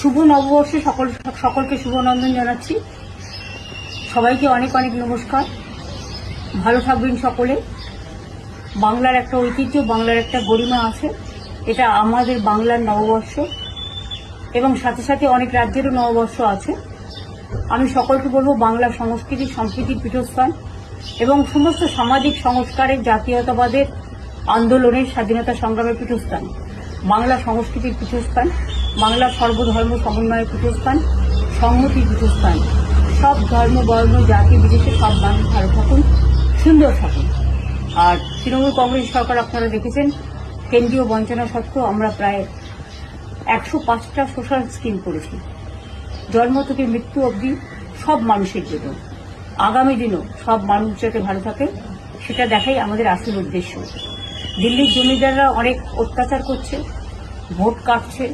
শুভ নববর্ষে সকলকে শুভনন্দন জানাচ্ছি। সবাইকে অনেক অনেক নমস্কার। ভালো থাকবেন সকলে। বাংলার একটা ঐতিহ্য, বাংলার একটা গরিমা আছে, এটা আমাদের বাংলার নববর্ষ এবং সাথে সাথে অনেক রাজ্যেরও নববর্ষ আছে। আমি সকলকে বলবো, বাংলা সংস্কৃতি সম্প্রীতির পীঠস্থান এবং সমস্ত সামাজিক সংস্কারের, জাতীয়তাবাদের আন্দোলনের, স্বাধীনতা সংগ্রামের পীঠস্থান, বাংলা সংস্কৃতির পীঠস্থান, বাংলা সর্বধর্ম সমন্বয়ের পীঠস্থান, সংহতির পীঠস্থান। সব ধর্ম, বর্ণ, জাতি বিদেশে সব মানুষ ভালো থাকুন, সুন্দর থাকুন। আর তৃণমূল কংগ্রেস সরকার আপনারা দেখেছেন, কেন্দ্রীয় বঞ্চনা সত্ত্বেও আমরা প্রায় 105টা সোশ্যাল স্কিম করেছি, জন্ম থেকে মৃত্যু অবধি সব মানুষের জন্য। আগামী দিনও সব মানুষ যাতে ভালো থাকে সেটা দেখাই আমাদের আসল উদ্দেশ্য। দিল্লির জমিদাররা অনেক অত্যাচার করছে, ভোট কাটছে,